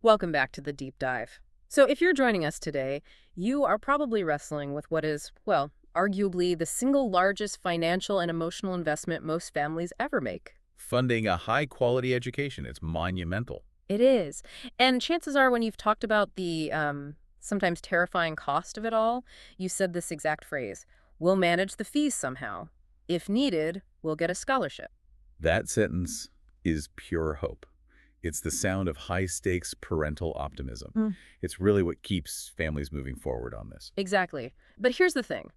Welcome back to the deep dive. So, if you're joining us today, you are probably wrestling with what is, well, arguably the single largest financial and emotional investment most families ever make. Funding a high-quality education, it's monumental. It is. And chances are, when you've talked about the sometimes terrifying cost of it all, you said this exact phrase: we'll manage the fees somehow. If needed, we'll get a scholarship. That sentence is pure hope. It's the sound of high-stakes parental optimism. Mm. It's really what keeps families moving forward on this. Exactly. But here's the thing.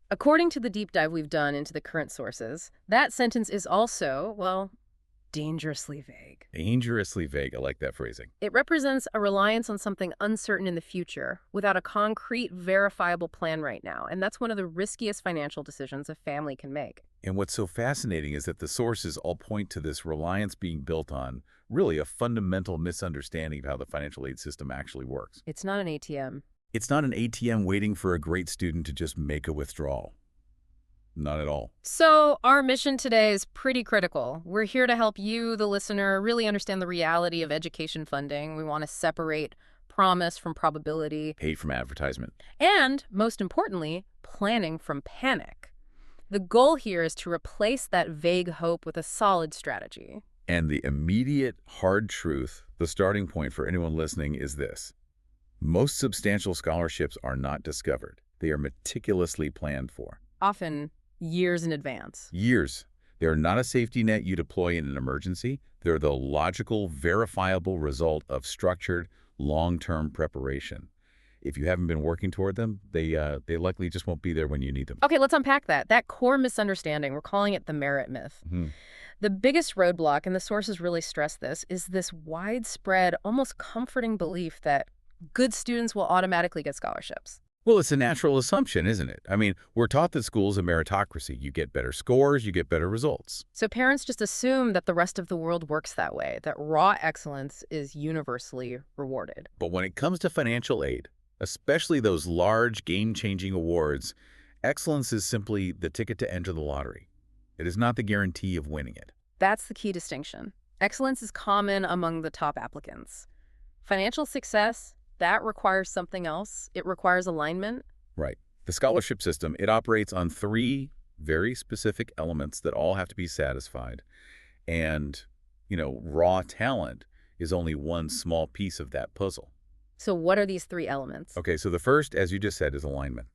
According to the deep dive we've done into the current sources, that sentence is also, well, dangerously vague. Dangerously vague, I like that phrasing. It represents a reliance on something uncertain in the future without a concrete, verifiable plan right now, and that's one of the riskiest financial decisions a family can make. And what's so fascinating is that the sources all point to this reliance being built on really a fundamental misunderstanding of how the financial aid system actually works. It's not an ATM. It's not an ATM waiting for a great student to just make a withdrawal. Not at all. So our mission today is pretty critical. We're here to help you, the listener, really understand the reality of education funding. We want to separate promise from probability Hate from advertisement. and, most importantly, planning from panic. The goal here is to replace that vague hope with a solid strategy. And the immediate hard truth, the starting point for anyone listening, is this. Most substantial scholarships are not discovered. They are meticulously planned for. Often years in advance. Years. They are not a safety net you deploy in an emergency. They're the logical, verifiable result of structured, long-term preparation. If you haven't been working toward them, they likely just won't be there when you need them. Okay, let's unpack that. That core misunderstanding, we're calling it the merit myth. The biggest roadblock, and the sources really stress this, is this widespread, almost comforting belief that good students will automatically get scholarships. Well, it's a natural assumption, isn't it? I mean, we're taught that school's a meritocracy. You get better scores, you get better results. So parents just assume that the rest of the world works that way, that raw excellence is universally rewarded. But when it comes to financial aid, especially those large, game-changing awards, excellence is simply the ticket to enter the lottery. It is not the guarantee of winning it. That's the key distinction. Excellence is common among the top applicants. Financial success, that requires something else. It requires alignment. Right. The scholarship system, it operates on three very specific elements that all have to be satisfied. And, raw talent is only one small piece of that puzzle. So what are these three elements? Okay, so the first, as you just said, is alignment.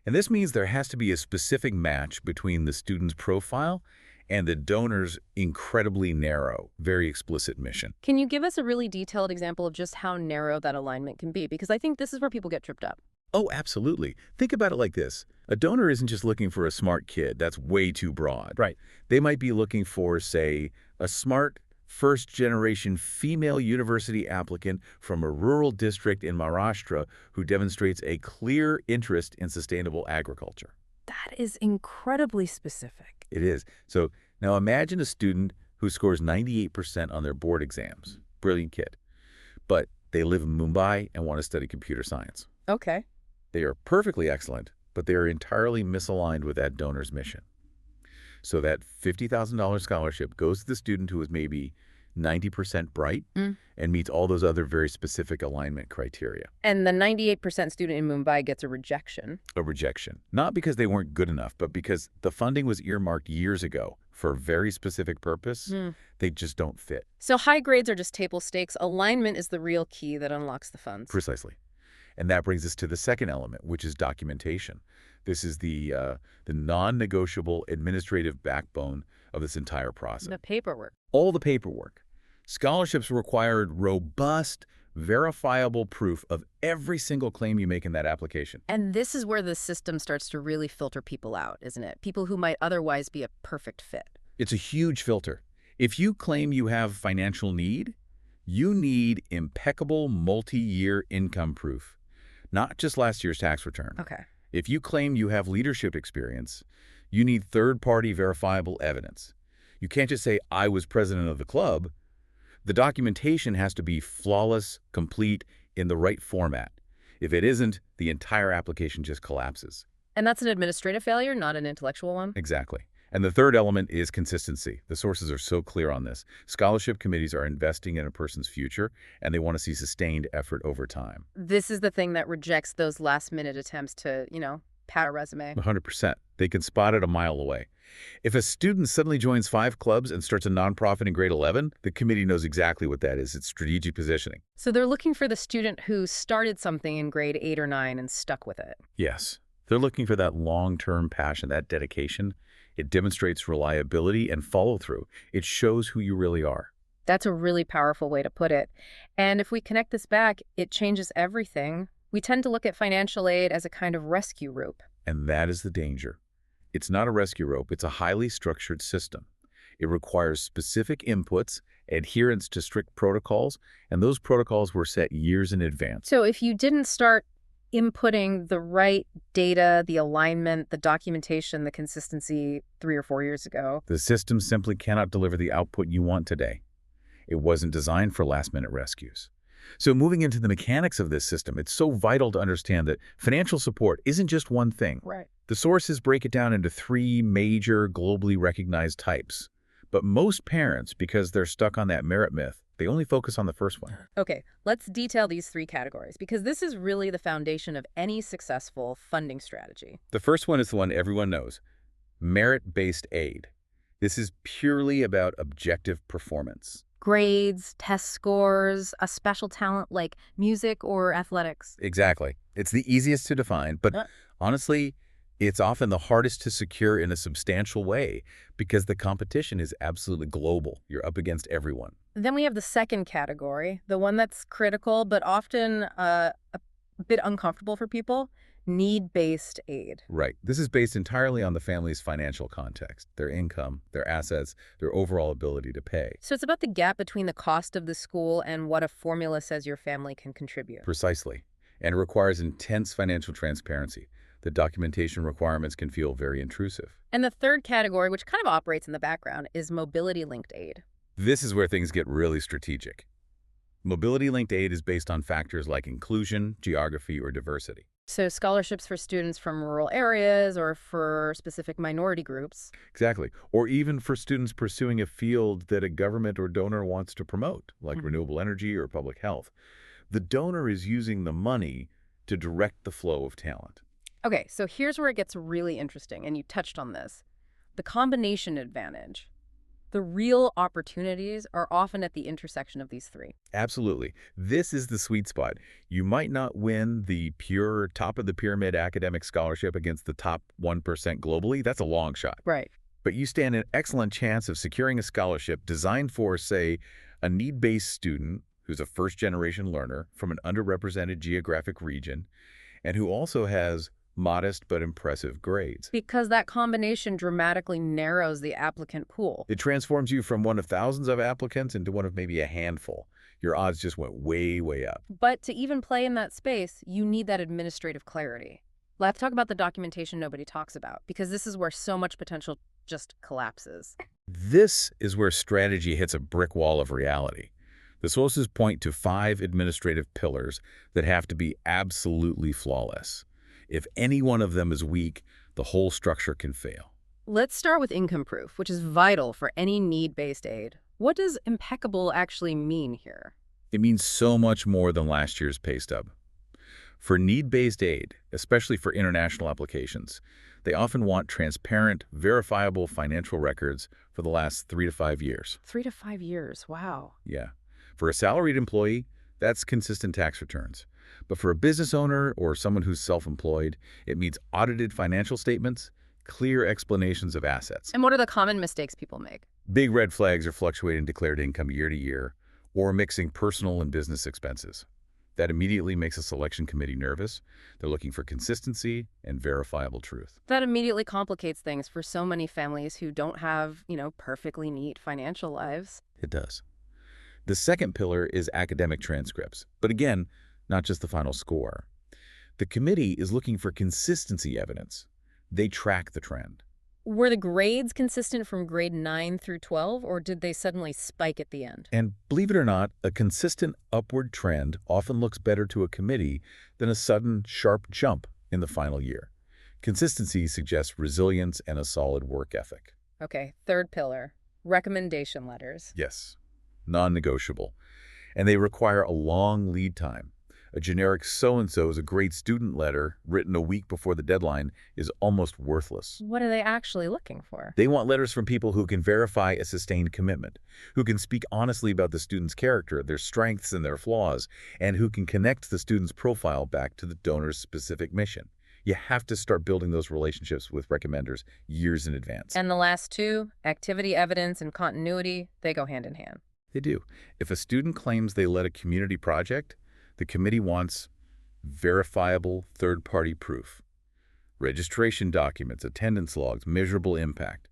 And this means there has to be a specific match between the student's profile and the donor's incredibly narrow, very explicit mission. Can you give us a really detailed example of just how narrow that alignment can be? Because I think this is where people get tripped up. Oh, absolutely. Think about it like this. A donor isn't just looking for a smart kid. That's way too broad. Right. They might be looking for, say, a smart first-generation female university applicant from a rural district in Maharashtra who demonstrates a clear interest in sustainable agriculture. That is incredibly specific. It is. So now imagine a student who scores 98% on their board exams. Brilliant kid. But they live in Mumbai and want to study computer science. Okay. They are perfectly excellent, but they are entirely misaligned with that donor's mission. So that $50,000 scholarship goes to the student who is maybe 90% bright and meets all those other very specific alignment criteria. And the 98% student in Mumbai gets a rejection. A rejection. Not because they weren't good enough, but because the funding was earmarked years ago for a very specific purpose. They just don't fit. So high grades are just table stakes. Alignment is the real key that unlocks the funds. Precisely. And that brings us to the second element, which is documentation. This is the non-negotiable administrative backbone of this entire process. The paperwork. All the paperwork. Scholarships required robust, verifiable proof of every single claim you make in that application. And this is where the system starts to really filter people out, isn't it? People who might otherwise be a perfect fit. It's a huge filter. If you claim you have financial need, you need impeccable multi-year income proof, not just last year's tax return. Okay. If you claim you have leadership experience, you need third-party verifiable evidence. You can't just say, I was president of the club. The documentation has to be flawless, complete, in the right format. If it isn't, the entire application just collapses. And that's an administrative failure, not an intellectual one? Exactly. And the third element is consistency. The sources are so clear on this. Scholarship committees are investing in a person's future, and they want to see sustained effort over time. This is the thing that rejects those last-minute attempts to, pad a resume. 100%. They can spot it a mile away. If a student suddenly joins 5 clubs and starts a nonprofit in grade 11, the committee knows exactly what that is. It's strategic positioning. So they're looking for the student who started something in grade 8 or 9 and stuck with it. Yes. They're looking for that long-term passion, that dedication. It demonstrates reliability and follow-through. It shows who you really are. That's a really powerful way to put it. And if we connect this back, it changes everything. We tend to look at financial aid as a kind of rescue rope. And that is the danger. It's not a rescue rope. It's a highly structured system. It requires specific inputs, adherence to strict protocols, and those protocols were set years in advance. So if you didn't start inputting the right data, the alignment, the documentation, the consistency 3 or 4 years ago, The system simply cannot deliver the output you want today. It wasn't designed for last-minute rescues. So moving into the mechanics of this system, it's so vital to understand that financial support isn't just one thing. right. The sources break it down into 3 major globally recognized types. But most parents, because they're stuck on that merit myth, they only focus on the first one. Okay, let's detail these 3 categories because this is really the foundation of any successful funding strategy. The first one is the one everyone knows, merit-based aid. This is purely about objective performance. Grades, test scores, a special talent like music or athletics. Exactly. It's the easiest to define, but honestly, it's often the hardest to secure in a substantial way because the competition is absolutely global. You're up against everyone. Then we have the second category, the one that's critical but often a bit uncomfortable for people, need-based aid. Right. This is based entirely on the family's financial context, their income, their assets, their overall ability to pay. So it's about the gap between the cost of the school and what a formula says your family can contribute. Precisely. And it requires intense financial transparency. The documentation requirements can feel very intrusive. And the third category, which kind of operates in the background, is mobility-linked aid. This is where things get really strategic. Mobility-linked aid is based on factors like inclusion, geography, or diversity. So scholarships for students from rural areas or for specific minority groups. Exactly. Or even for students pursuing a field that a government or donor wants to promote, like renewable energy or public health. The donor is using the money to direct the flow of talent. Okay, so here's where it gets really interesting, and you touched on this. The combination advantage. The real opportunities are often at the intersection of these 3. Absolutely. This is the sweet spot. You might not win the pure top-of-the-pyramid academic scholarship against the top 1% globally. That's a long shot. Right. But you stand an excellent chance of securing a scholarship designed for, say, a need-based student who's a first-generation learner from an underrepresented geographic region and who also has modest but impressive grades. Because that combination dramatically narrows the applicant pool. It transforms you from one of thousands of applicants into one of maybe a handful. Your odds just went way, way up. But to even play in that space, you need that administrative clarity. Let's talk about the documentation nobody talks about, because this is where so much potential just collapses. This is where strategy hits a brick wall of reality. The sources point to 5 administrative pillars that have to be absolutely flawless. If any one of them is weak, the whole structure can fail. Let's start with income proof, which is vital for any need-based aid. What does impeccable actually mean here? It means so much more than last year's pay stub. For need-based aid, especially for international applications, they often want transparent, verifiable financial records for the last 3 to 5 years. 3 to 5 years, wow. Yeah. For a salaried employee, that's consistent tax returns. But for a business owner or someone who's self-employed, it means audited financial statements, clear explanations of assets. And what are the common mistakes people make? Big red flags are fluctuating declared income year to year or mixing personal and business expenses. That immediately makes a selection committee nervous. They're looking for consistency and verifiable truth. That immediately complicates things for so many families who don't have, perfectly neat financial lives. It does. The second pillar is academic transcripts, but again, not just the final score. The committee is looking for consistency evidence. They track the trend. Were the grades consistent from grade 9 through 12, or did they suddenly spike at the end? And believe it or not, a consistent upward trend often looks better to a committee than a sudden, sharp jump in the final year. Consistency suggests resilience and a solid work ethic. Okay, third pillar, recommendation letters. Yes, non-negotiable. And they require a long lead time. A generic so-and-so is a great student letter written a week before the deadline is almost worthless. What are they actually looking for? They want letters from people who can verify a sustained commitment, who can speak honestly about the student's character, their strengths and their flaws, and who can connect the student's profile back to the donor's specific mission. You have to start building those relationships with recommenders years in advance. And the last two, activity evidence and continuity, they go hand in hand. They do. If a student claims they led a community project, the committee wants verifiable third-party proof. Registration documents, attendance logs, measurable impact.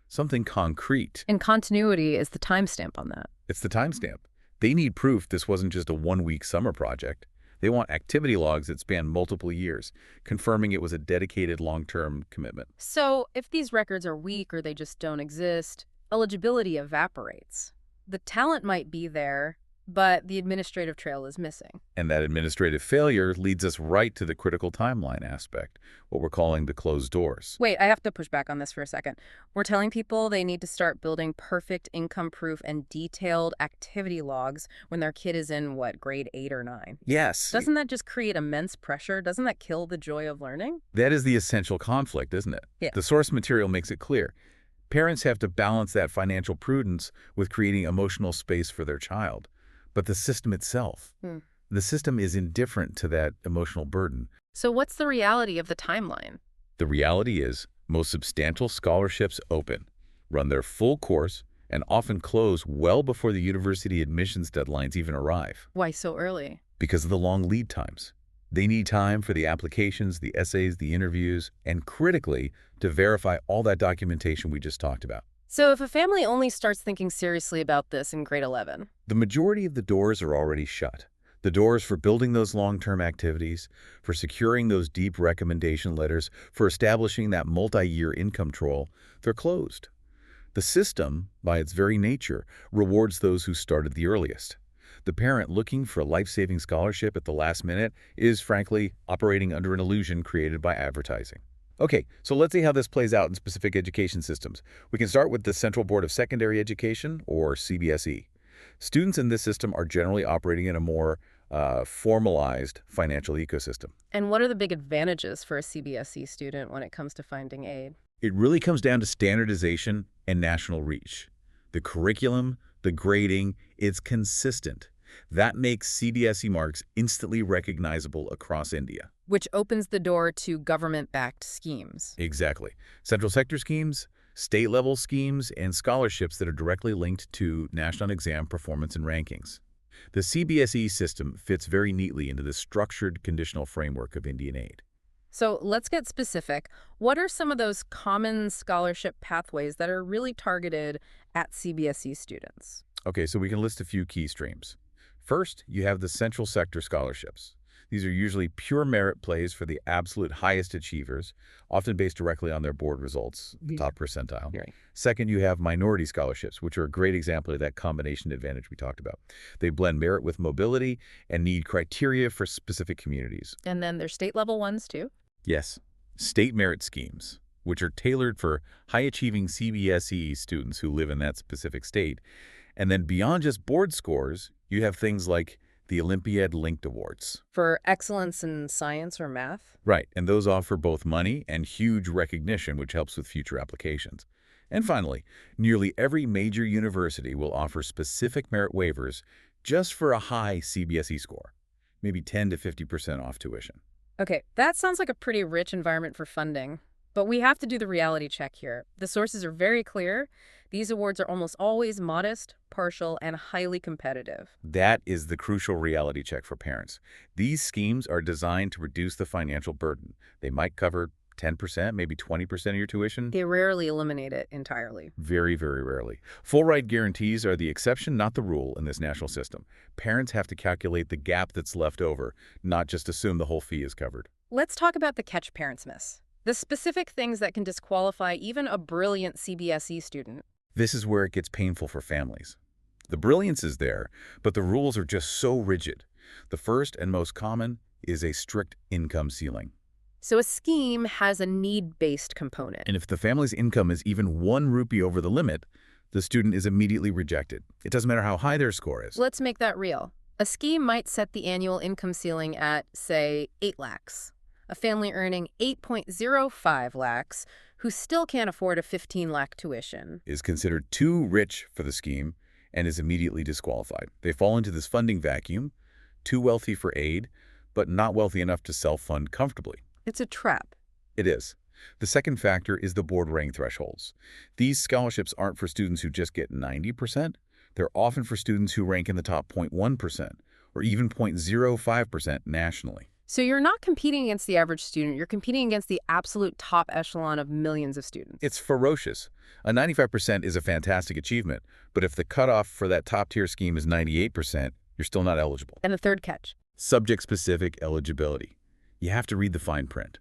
Something concrete. And continuity is the timestamp on that. It's the timestamp. They need proof this wasn't just a one-week summer project. They want activity logs that span multiple years, confirming it was a dedicated long-term commitment. So if these records are weak or they just don't exist, eligibility evaporates. The talent might be there, but the administrative trail is missing. And that administrative failure leads us right to the critical timeline aspect, what we're calling the closed doors. Wait, I have to push back on this for a second. We're telling people they need to start building perfect income proof and detailed activity logs when their kid is in, what, grade 8 or 9? Yes. Doesn't that just create immense pressure? Doesn't that kill the joy of learning? That is the essential conflict, isn't it? Yeah. The source material makes it clear. Parents have to balance that financial prudence with creating emotional space for their child. But the system itself, the system is indifferent to that emotional burden. So what's the reality of the timeline? The reality is most substantial scholarships open, run their full course, and often close well before the university admissions deadlines even arrive. Why so early? Because of the long lead times. They need time for the applications, the essays, the interviews, and critically, to verify all that documentation we just talked about. So if a family only starts thinking seriously about this in grade 11, The majority of the doors are already shut. The doors for building those long-term activities, for securing those deep recommendation letters, for establishing that multi-year income control, they're closed. The system, by its very nature, rewards those who started the earliest. The parent looking for a life-saving scholarship at the last minute is, frankly, operating under an illusion created by advertising. Okay, so let's see how this plays out in specific education systems. We can start with the Central Board of Secondary Education, or CBSE. Students in this system are generally operating in a more formalized financial ecosystem. and what are the big advantages for a CBSE student when it comes to finding aid? It really comes down to standardization and national reach. The curriculum, the grading, it's consistent. That makes CBSE marks instantly recognizable across India. Which opens the door to government-backed schemes. Exactly. Central sector schemes, state-level schemes, and scholarships that are directly linked to national exam performance and rankings. The CBSE system fits very neatly into the structured conditional framework of Indian aid. So let's get specific. What are some of those common scholarship pathways that are really targeted at CBSE students? Okay, so we can list a few key streams. First, you have the central sector scholarships. These are usually pure merit plays for the absolute highest achievers, often based directly on their board results, the top percentile. Right. Second, you have minority scholarships, which are a great example of that combination advantage we talked about. They blend merit with mobility and need criteria for specific communities. And then there's state-level ones, too? Yes, state merit schemes, which are tailored for high-achieving CBSE students who live in that specific state. And then beyond just board scores, you have things like the Olympiad-linked awards. For excellence in science or math? Right, and those offer both money and huge recognition, which helps with future applications. And finally, nearly every major university will offer specific merit waivers just for a high CBSE score, maybe 10 to 50% off tuition. Okay, that sounds like a pretty rich environment for funding. But we have to do the reality check here. The sources are very clear. These awards are almost always modest, partial, and highly competitive. That is the crucial reality check for parents. These schemes are designed to reduce the financial burden. They might cover 10%, maybe 20% of your tuition. They rarely eliminate it entirely. Very, very rarely. Full ride guarantees are the exception, not the rule in this national system. Parents have to calculate the gap that's left over, not just assume the whole fee is covered. Let's talk about the catch parents miss. The specific things that can disqualify even a brilliant CBSE student. This is where it gets painful for families. The brilliance is there, but the rules are just so rigid. The first and most common is a strict income ceiling. So a scheme has a need-based component. And if the family's income is even 1 rupee over the limit, the student is immediately rejected. It doesn't matter how high their score is. Let's make that real. A scheme might set the annual income ceiling at, say, 8 lakhs. A family earning 8.05 lakhs who still can't afford a 15 lakh tuition Is considered too rich for the scheme and is immediately disqualified. They fall into this funding vacuum, too wealthy for aid, but not wealthy enough to self-fund comfortably. It's a trap. It is. The second factor is the board rank thresholds. These scholarships aren't for students who just get 90%. They're often for students who rank in the top 0.1% or even 0.05% nationally. So you're not competing against the average student, you're competing against the absolute top echelon of millions of students. It's ferocious. A 95% is a fantastic achievement, but if the cutoff for that top-tier scheme is 98%, you're still not eligible. And the third catch. Subject-specific eligibility. You have to read the fine print.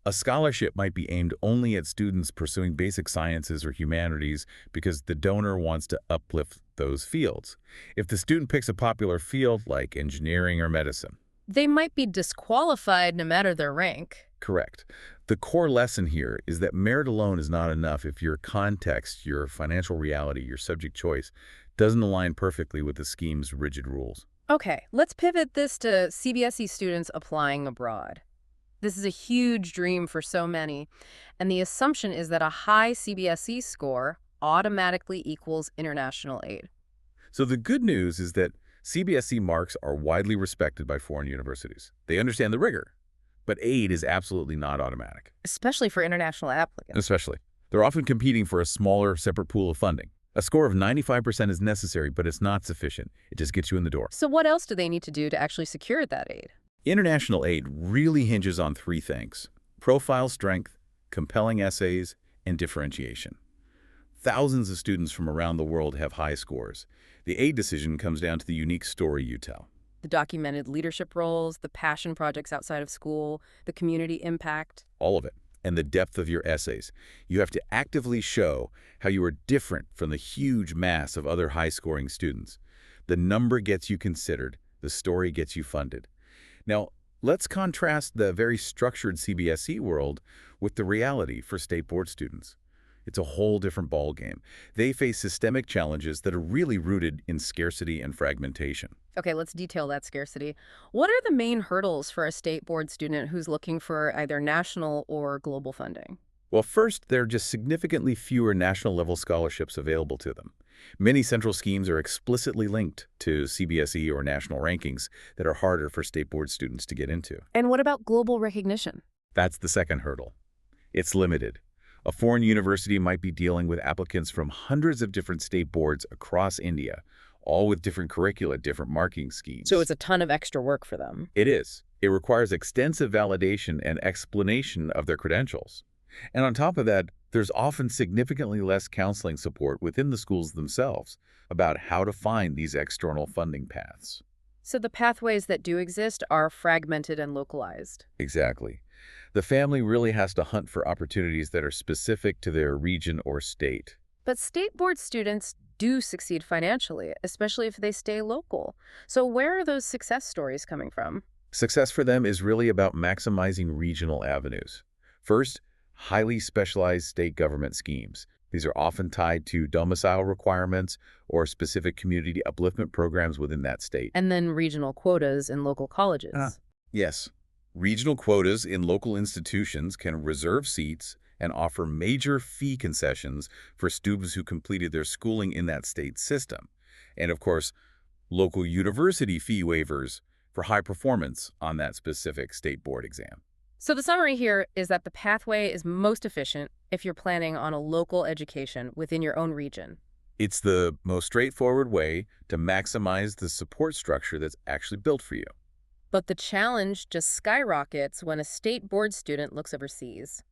A scholarship might be aimed only at students pursuing basic sciences or humanities because the donor wants to uplift those fields. If the student picks a popular field like engineering or medicine, They might be disqualified no matter their rank. correct. The core lesson here is that merit alone is not enough if your context, your financial reality, your subject choice doesn't align perfectly with the scheme's rigid rules. Okay, let's pivot this to CBSE students applying abroad. This is a huge dream for so many, and the assumption is that a high CBSE score automatically equals international aid. So the good news is that CBSE marks are widely respected by foreign universities. They understand the rigor, but aid is absolutely not automatic. Especially for international applicants. Especially. They're often competing for a smaller, separate pool of funding. A score of 95% is necessary, but it's not sufficient. It just gets you in the door. So what else do they need to do to actually secure that aid? International aid really hinges on 3 things: profile strength, compelling essays, and differentiation. Thousands of students from around the world have high scores. The aid decision comes down to the unique story you tell. The documented leadership roles, the passion projects outside of school, the community impact. All of it. And the depth of your essays. You have to actively show how you are different from the huge mass of other high-scoring students. The number gets you considered. The story gets you funded. Now, let's contrast the very structured CBSE world with the reality for state board students. It's a whole different ballgame. They face systemic challenges that are really rooted in scarcity and fragmentation. Okay, let's detail that scarcity. What are the main hurdles for a state board student who's looking for either national or global funding? Well, first, there are just significantly fewer national-level scholarships available to them. Many central schemes are explicitly linked to CBSE or national rankings that are harder for state board students to get into. And what about global recognition? That's the second hurdle. It's limited. A foreign university might be dealing with applicants from hundreds of different state boards across India, all with different curricula, different marking schemes. So it's a ton of extra work for them. It is. It requires extensive validation and explanation of their credentials. And on top of that, there's often significantly less counseling support within the schools themselves about how to find these external funding paths. So the pathways that do exist are fragmented and localized. Exactly. The family really has to hunt for opportunities that are specific to their region or state. But state board students do succeed financially, especially if they stay local. So where are those success stories coming from? Success for them is really about maximizing regional avenues. First, highly specialized state government schemes. These are often tied to domicile requirements or specific community upliftment programs within that state. And then regional quotas in local colleges. Yes. Regional quotas in local institutions can reserve seats and offer major fee concessions for students who completed their schooling in that state system. And of course, local university fee waivers for high performance on that specific state board exam. So the summary here is that the pathway is most efficient if you're planning on a local education within your own region. It's the most straightforward way to maximize the support structure that's actually built for you. But the challenge just skyrockets when a state board student looks overseas.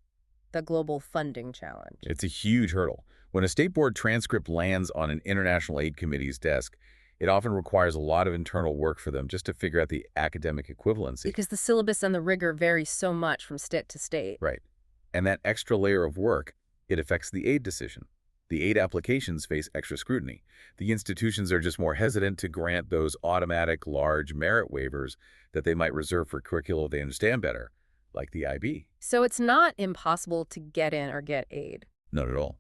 The global funding challenge. It's a huge hurdle. When a state board transcript lands on an international aid committee's desk, it often requires a lot of internal work for them just to figure out the academic equivalency. Because the syllabus and the rigor vary so much from state to state. Right. And that extra layer of work, it affects the aid decision. The aid applications face extra scrutiny. The institutions are just more hesitant to grant those automatic, large merit waivers that they might reserve for curricula they understand better, like the IB. So it's not impossible to get in or get aid. Not at all.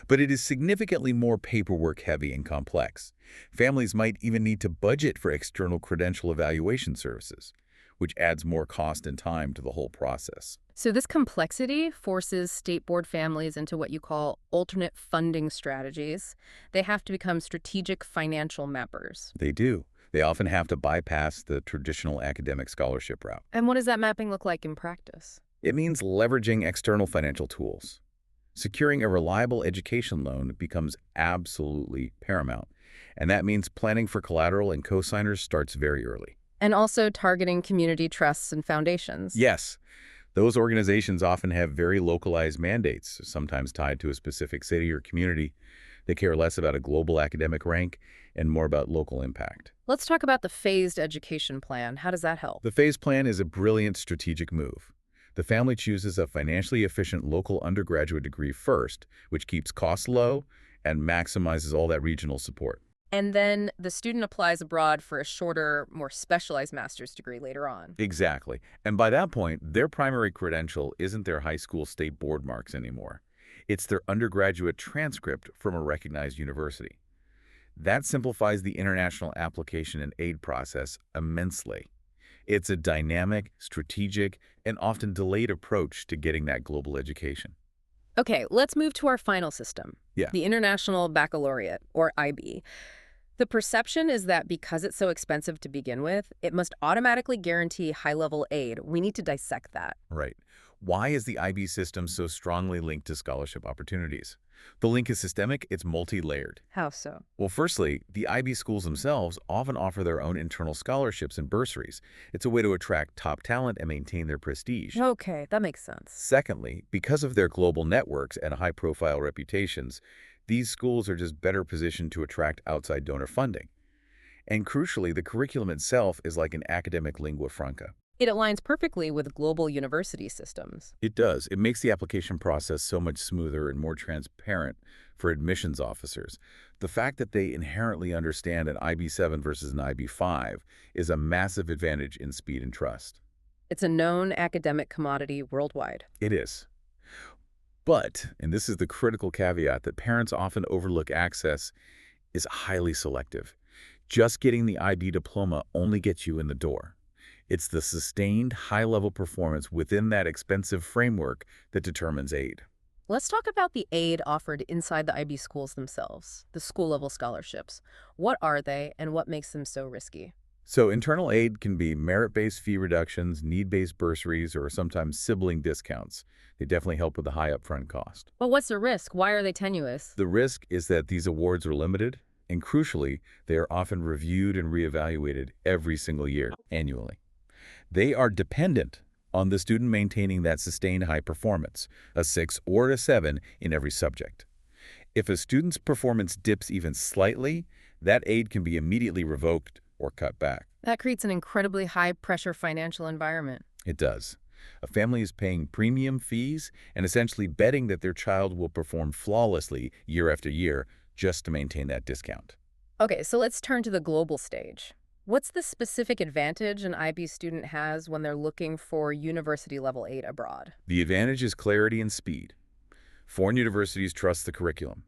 But it is significantly more paperwork heavy and complex. Families might even need to budget for external credential evaluation services, which adds more cost and time to the whole process. So this complexity forces state board families into what you call alternate funding strategies. They have to become strategic financial mappers. They do. They often have to bypass the traditional academic scholarship route. And what does that mapping look like in practice? It means leveraging external financial tools. Securing a reliable education loan becomes absolutely paramount, and that means planning for collateral and cosigners starts very early. And also targeting community trusts and foundations. Yes, those organizations often have very localized mandates, sometimes tied to a specific city or community. They care less about a global academic rank and more about local impact. Let's talk about the phased education plan. How does that help? The phase plan is a brilliant strategic move. The family chooses a financially efficient local undergraduate degree first, which keeps costs low and maximizes all that regional support. And then the student applies abroad for a shorter, more specialized master's degree later on. Exactly. And by that point, their primary credential isn't their high school state board marks anymore. It's their undergraduate transcript from a recognized university. That simplifies the international application and aid process immensely. It's a dynamic, strategic, and often delayed approach to getting that global education. Okay, let's move to our final system. Yeah. The International Baccalaureate, or IB. The perception is that because it's so expensive to begin with, it must automatically guarantee high-level aid. We need to dissect that. Right. Why is the IB system so strongly linked to scholarship opportunities? The link is systemic, it's multi-layered. How so? Well, firstly, the IB schools themselves often offer their own internal scholarships and bursaries. It's a way to attract top talent and maintain their prestige. Okay, that makes sense. Secondly, because of their global networks and high-profile reputations, these schools are just better positioned to attract outside donor funding. And crucially, the curriculum itself is like an academic lingua franca. It aligns perfectly with global university systems. It does. It makes the application process so much smoother and more transparent for admissions officers. The fact that they inherently understand an IB7 versus an IB5 is a massive advantage in speed and trust. It's a known academic commodity worldwide. It is. But, and this is the critical caveat that parents often overlook, access is highly selective. Just getting the IB diploma only gets you in the door. It's the sustained high-level performance within that expensive framework that determines aid. Let's talk about the aid offered inside the IB schools themselves, the school-level scholarships. What are they and what makes them so risky? So internal aid can be merit-based fee reductions, need-based bursaries, or sometimes sibling discounts. They definitely help with the high upfront cost. But what's the risk? Why are they tenuous? The risk is that these awards are limited, and crucially, they are often reviewed and reevaluated every single year, annually. They are dependent on the student maintaining that sustained high performance, a 6 or a 7 in every subject. If a student's performance dips even slightly, that aid can be immediately revoked or cut back. That creates an incredibly high-pressure financial environment. It does. A family is paying premium fees and essentially betting that their child will perform flawlessly year after year just to maintain that discount. Okay, so let's turn to the global stage. What's the specific advantage an IB student has when they're looking for university-level aid abroad? The advantage is clarity and speed. Foreign universities trust the curriculum.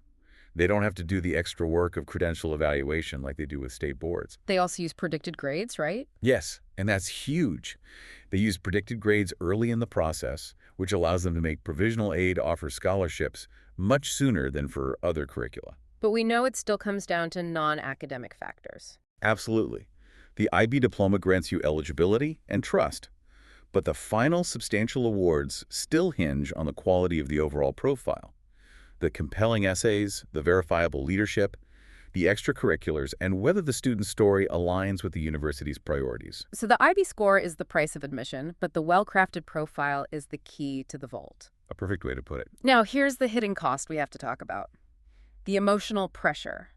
They don't have to do the extra work of credential evaluation like they do with state boards. They also use predicted grades, right? Yes, and that's huge. They use predicted grades early in the process, which allows them to make provisional aid offer scholarships much sooner than for other curricula. But we know it still comes down to non-academic factors. Absolutely. The IB diploma grants you eligibility and trust, but the final substantial awards still hinge on the quality of the overall profile. The compelling essays, the verifiable leadership, the extracurriculars, and whether the student's story aligns with the university's priorities. So the IB score is the price of admission, but the well-crafted profile is the key to the vault. A perfect way to put it. Now, here's the hidden cost we have to talk about. The emotional pressure.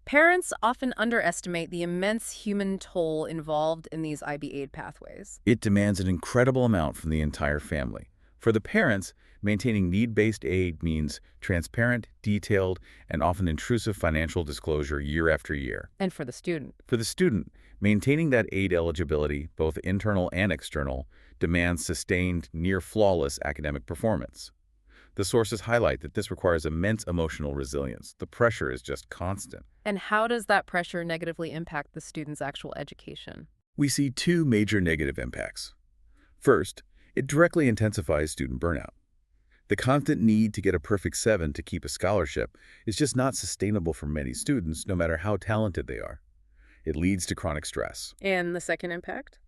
Parents often underestimate the immense human toll involved in these IB aid pathways. It demands an incredible amount from the entire family. For the parents, maintaining need-based aid means transparent, detailed, and often intrusive financial disclosure year after year. And for the student. For the student, maintaining that aid eligibility, both internal and external, demands sustained, near-flawless academic performance. The sources highlight that this requires immense emotional resilience. The pressure is just constant. And how does that pressure negatively impact the student's actual education? We see two major negative impacts. First, it directly intensifies student burnout. The constant need to get a perfect 7 to keep a scholarship is just not sustainable for many students, no matter how talented they are. It leads to chronic stress. And the second impact?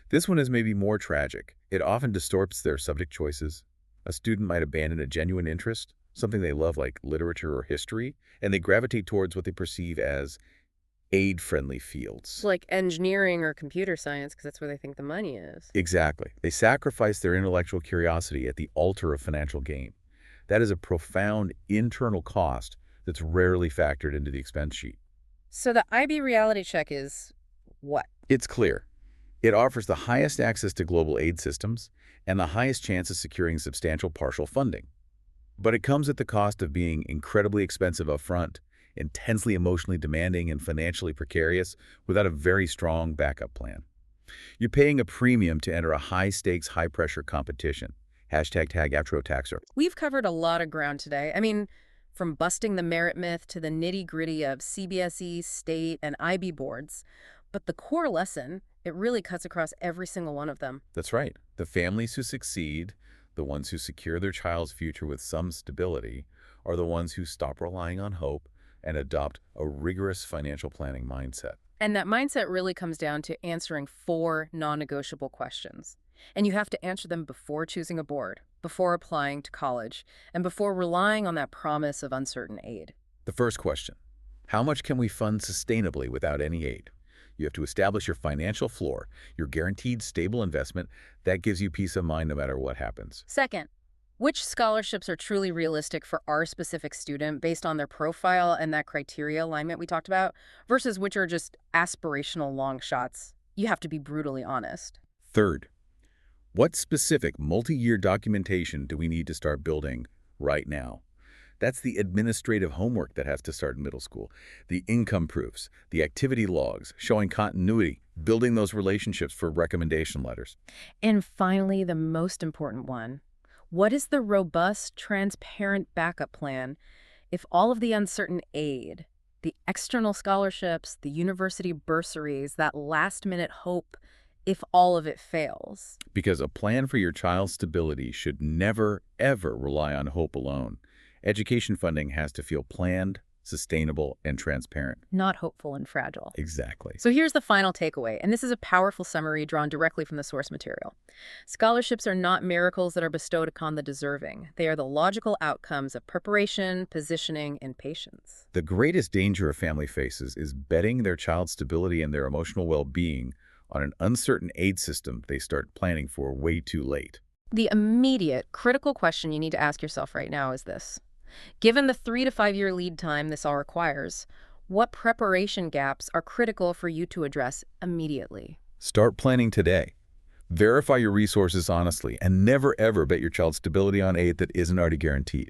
This one is maybe more tragic. It often distorts their subject choices. A student might abandon a genuine interest, something they love like literature or history, and they gravitate towards what they perceive as aid-friendly fields. Like engineering or computer science, because that's where they think the money is. Exactly. They sacrifice their intellectual curiosity at the altar of financial gain. That is a profound internal cost that's rarely factored into the expense sheet. So the IB reality check is what? It's clear. It offers the highest access to global aid systems and the highest chance of securing substantial partial funding. But it comes at the cost of being incredibly expensive upfront, intensely emotionally demanding, and financially precarious without a very strong backup plan. You're paying a premium to enter a high-stakes, high-pressure competition. Hashtag tag outro taxer. We've covered a lot of ground today. I mean, from busting the merit myth to the nitty-gritty of CBSE, state, and IB boards. But the core lesson, it really cuts across every single one of them. That's right. The families who succeed, the ones who secure their child's future with some stability, are the ones who stop relying on hope and adopt a rigorous financial planning mindset. And that mindset really comes down to answering 4 non-negotiable questions. And you have to answer them before choosing a board, before applying to college, and before relying on that promise of uncertain aid. The first question, how much can we fund sustainably without any aid? You have to establish your financial floor, your guaranteed stable investment that gives you peace of mind no matter what happens. Second, which scholarships are truly realistic for our specific student based on their profile and that criteria alignment we talked about, versus which are just aspirational long shots? You have to be brutally honest. Third, what specific multi-year documentation do we need to start building right now? That's the administrative homework that has to start in middle school. The income proofs, the activity logs, showing continuity, building those relationships for recommendation letters. And finally, the most important one. What is the robust, transparent backup plan if all of the uncertain aid, the external scholarships, the university bursaries, that last-minute hope, if all of it fails? Because a plan for your child's stability should never, ever rely on hope alone. Education funding has to feel planned, sustainable, and transparent. Not hopeful and fragile. Exactly. So here's the final takeaway, and this is a powerful summary drawn directly from the source material. Scholarships are not miracles that are bestowed upon the deserving. They are the logical outcomes of preparation, positioning, and patience. The greatest danger a family faces is betting their child's stability and their emotional well-being on an uncertain aid system they start planning for way too late. The immediate, critical question you need to ask yourself right now is this. Given the 3 to 5 year lead time this all requires, what preparation gaps are critical for you to address immediately? Start planning today. Verify your resources honestly, and never ever bet your child's stability on aid that isn't already guaranteed.